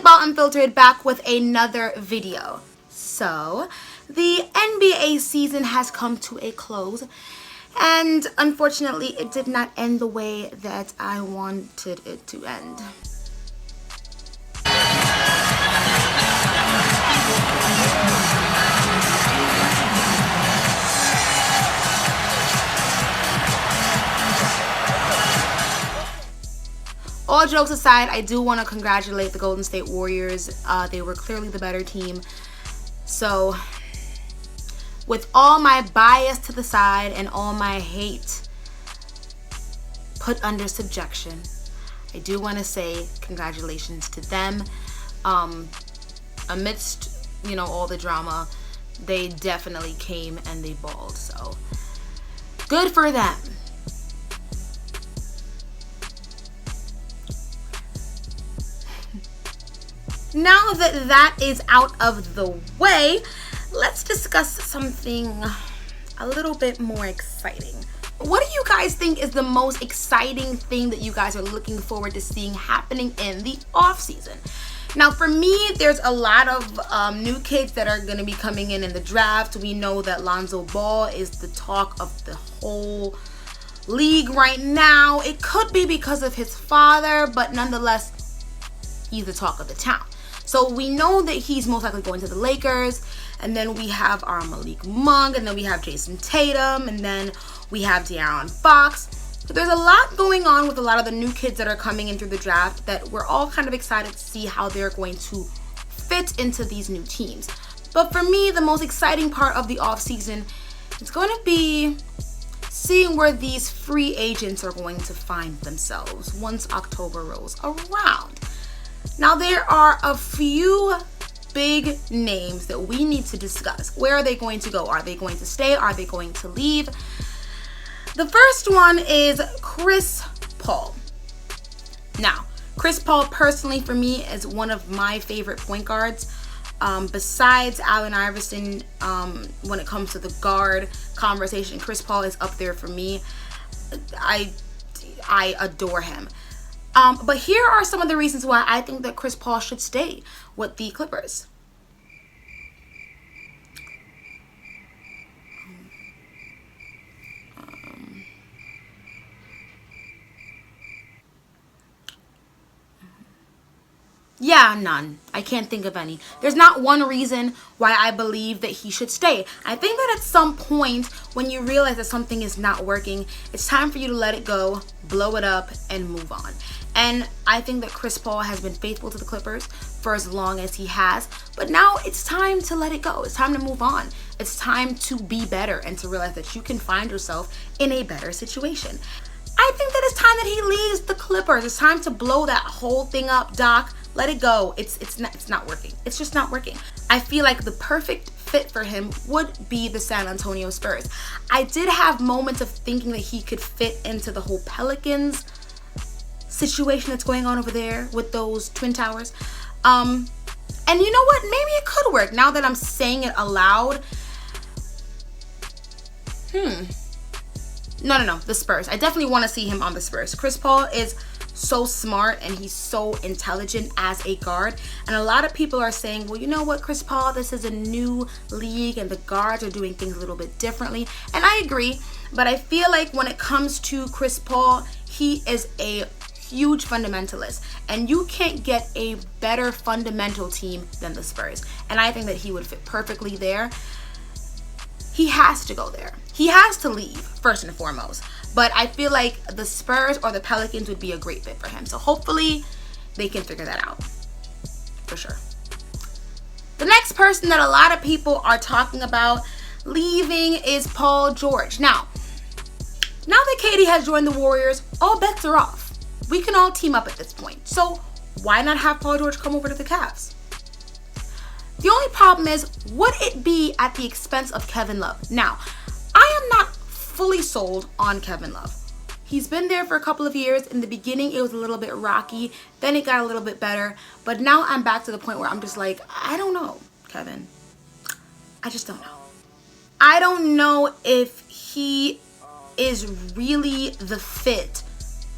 Basketball Unfiltered back with another video. So, the NBA season has come to a close, and unfortunately it did not end the way that I wanted it to end. All jokes aside, I do want to congratulate the Golden State Warriors. They were clearly the better team. So, with all my bias to the side and all my hate put under subjection, I do want to say congratulations to them. Amidst, all the drama, they definitely came and they balled. So, good for them. Now that that is out of the way, let's discuss something a little bit more exciting. What do you guys think is the most exciting thing that you guys are looking forward to seeing happening in the off season? Now, for me, there's a lot of new kids that are going to be coming in the draft. We know that Lonzo Ball is the talk of the whole league right now. It could be because of his father, but nonetheless, he's the talk of the town. So we know that he's most likely going to the Lakers, and then we have our Malik Monk, and then we have Jason Tatum, and then we have De'Aaron Fox. So there's a lot going on with a lot of the new kids that are coming in through the draft that we're all kind of excited to see how they're going to fit into these new teams. But for me, the most exciting part of the offseason is going to be seeing where these free agents are going to find themselves once October rolls around. Now, there are a few big names that we need to discuss. Where are they going to go? Are they going to stay? Are they going to leave? The first one is Chris Paul. Now, Chris Paul personally for me is one of my favorite point guards. Besides Allen Iverson, when it comes to the guard conversation, Chris Paul is up there for me. I adore him. But here are some of the reasons why I think that Chris Paul should stay with the Clippers. Yeah, none. I can't think of any. There's not one reason why I believe that he should stay. I think that at some point when you realize that something is not working, it's time for you to let it go, blow it up, and move on. And I think that Chris Paul has been faithful to the Clippers for as long as he has. But now it's time to let it go. It's time to move on. It's time to be better and to realize that you can find yourself in a better situation. I think that it's time that he leaves the Clippers. It's time to blow that whole thing up, Doc. Let it go. It's not working. It's just not working. I feel like the perfect fit for him would be the San Antonio Spurs. I did have moments of thinking that he could fit into the whole Pelicans situation that's going on over there with those Twin Towers. And you know what? Maybe it could work now that I'm saying it aloud. No, the Spurs. I definitely want to see him on the Spurs. Chris Paul is so smart and he's so intelligent as a guard. And a lot of people are saying, well, you know what, Chris Paul, this is a new league and the guards are doing things a little bit differently. And I agree, but I feel like when it comes to Chris Paul, he is a huge fundamentalist, and you can't get a better fundamental team than the Spurs. And I think that he would fit perfectly there. He has to go there. He has to leave first and foremost. But I feel like the Spurs or the Pelicans would be a great fit for him. So hopefully they can figure that out for sure. The next person that a lot of people are talking about leaving is Paul George. Now that KD has joined the Warriors, all bets are off. We can all team up at this point. So why not have Paul George come over to the Cavs? The only problem is, would it be at the expense of Kevin Love? Now, I am not fully sold on Kevin Love. He's been there for a couple of years. In the beginning, it was a little bit rocky. Then it got a little bit better. But now I'm back to the point where I'm just like, I don't know, Kevin. I just don't know. I don't know if he is really the fit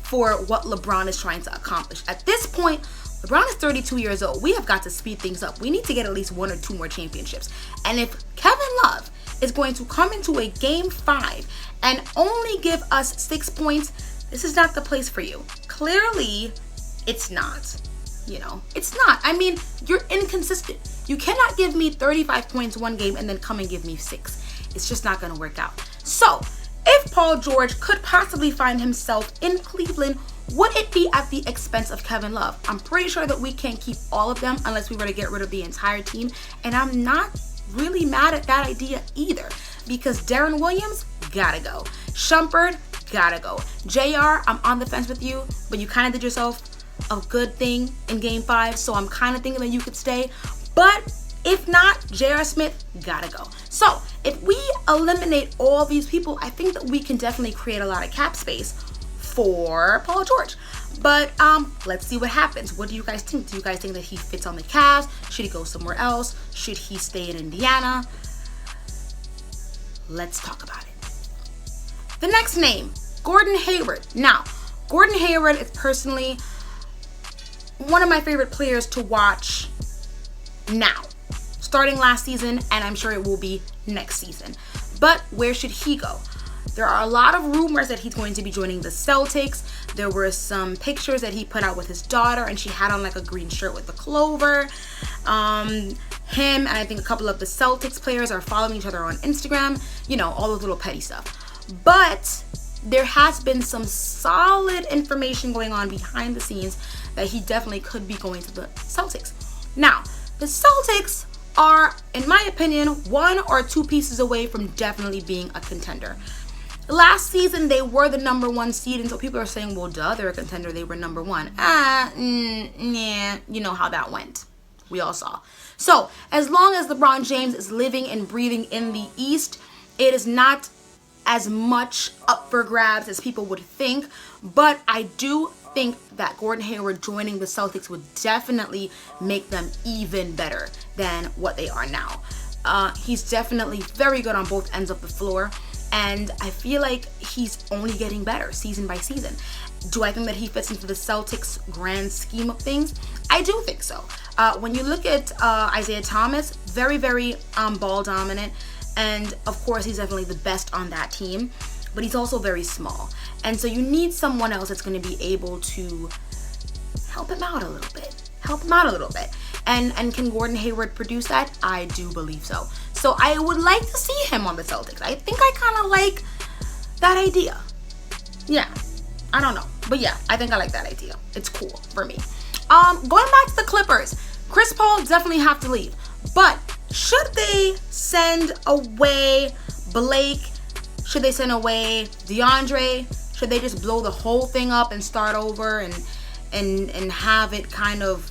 for what LeBron is trying to accomplish. At this point, LeBron is 32 years old. We have got to speed things up. We need to get at least 1 or 2 more championships. And if Kevin Love is going to come into a game 5 and only give us 6 points, this is not the place for you. Clearly, it's not. It's not. I mean, you're inconsistent. You cannot give me 35 points one game and then come and give me 6. It's just not going to work out. So, if Paul George could possibly find himself in Cleveland, would it be at the expense of Kevin Love? I'm pretty sure that we can't keep all of them unless we were to get rid of the entire team. And I'm not really mad at that idea either, because Darren Williams gotta go. Shumpert gotta go. JR, I'm on the fence with you, but you kind of did yourself a good thing in game 5, so I'm kind of thinking that you could stay. But if not, J.R. Smith gotta go. So if we eliminate all these people, I think that we can definitely create a lot of cap space for Paul George. But let's see what happens. What do you guys think? Do you guys think that he fits on the Cavs? Should he go somewhere else? Should he stay in Indiana? Let's talk about it. The next name, Gordon Hayward. Now, Gordon Hayward is personally one of my favorite players to watch now. Starting last season, and I'm sure it will be next season. But where should he go? There are a lot of rumors that he's going to be joining the Celtics. There were some pictures that he put out with his daughter, and she had on like a green shirt with the clover. Him and I think a couple of the Celtics players are following each other on Instagram. All those little petty stuff. But there has been some solid information going on behind the scenes that he definitely could be going to the Celtics. Now, the Celtics are, in my opinion, 1 or 2 pieces away from definitely being a contender. Last season, they were the number 1 seed, and so people are saying, well, duh, they're a contender, they were number 1. Yeah, you know how that went. We all saw. So, as long as LeBron James is living and breathing in the East, it is not as much up for grabs as people would think, but I do think that Gordon Hayward joining the Celtics would definitely make them even better than what they are now. He's definitely very good on both ends of the floor, and I feel like he's only getting better season by season. Do I think that he fits into the Celtics' grand scheme of things? I do think so. When you look at Isaiah Thomas, very, very ball dominant, and of course he's definitely the best on that team, but he's also very small. And so you need someone else that's going to be able to help him out a little bit. And can Gordon Hayward produce that? I do believe so. So I would like to see him on the Celtics. I think I kind of like that idea. Yeah, I don't know. But yeah, I think I like that idea. It's cool for me. Going back to the Clippers, Chris Paul definitely have to leave. But should they send away Blake? Should they send away DeAndre? Should they just blow the whole thing up and start over and have it kind of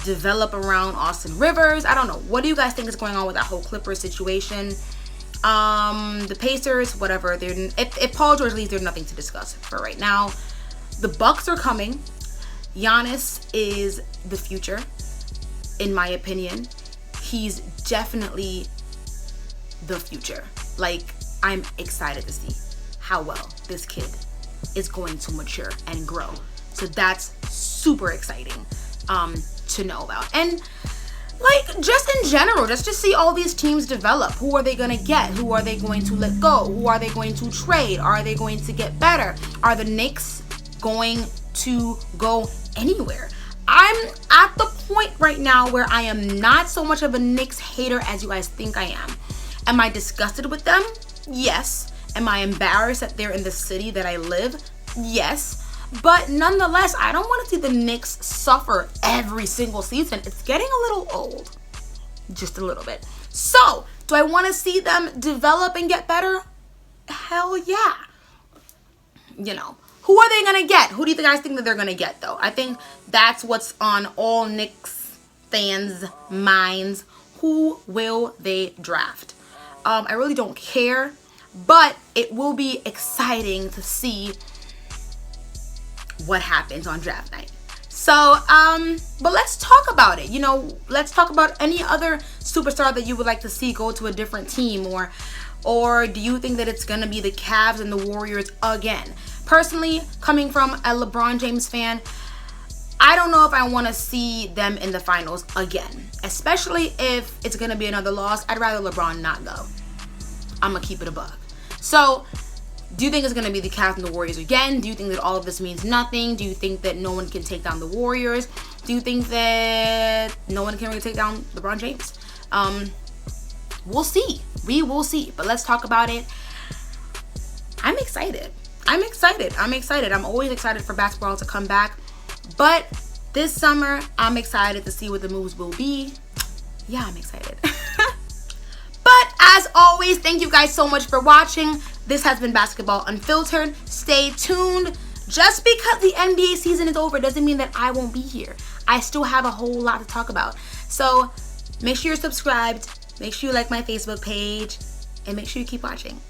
develop around Austin Rivers? I don't know. What do you guys think is going on with that whole Clippers situation? The Pacers, whatever. If Paul George leaves, there's nothing to discuss for right now. The Bucks are coming. Giannis is the future, in my opinion. He's definitely the future. Like, I'm excited to see how well this kid is going to mature and grow. So that's super exciting to know about. And like, just in general, just to see all these teams develop. Who are they going to get? Who are they going to let go? Who are they going to trade? Are they going to get better? Are the Knicks going to go anywhere? I'm at the point right now where I am not so much of a Knicks hater as you guys think I am. Am I disgusted with them? Yes. Am I embarrassed that they're in the city that I live? Yes. But nonetheless, I don't want to see the Knicks suffer every single season. It's getting a little old. Just a little bit. So, do I want to see them develop and get better? Hell yeah. You know, who are they going to get? Who do you guys think that they're going to get, though? I think that's what's on all Knicks fans' minds. Who will they draft? I really don't care, but it will be exciting to see what happens on draft night. So, but let's talk about it. You know, let's talk about any other superstar that you would like to see go to a different team, or do you think that it's going to be the Cavs and the Warriors again? Personally, coming from a LeBron James fan, I don't know if I want to see them in the finals again, especially if it's going to be another loss. I'd rather LeBron not go. I'm going to keep it a buck. So, do you think it's going to be the Cavs and the Warriors again? Do you think that all of this means nothing? Do you think that no one can take down the Warriors? Do you think that no one can really take down LeBron James? We'll see. We will see. But let's talk about it. I'm excited. I'm always excited for basketball to come back. But this summer, I'm excited to see what the moves will be. Yeah, I'm excited. But as always, thank you guys so much for watching. This has been Basketball Unfiltered. Stay tuned. Just because the NBA season is over doesn't mean that I won't be here. I still have a whole lot to talk about. So make sure you're subscribed. Make sure you like my Facebook page. And make sure you keep watching.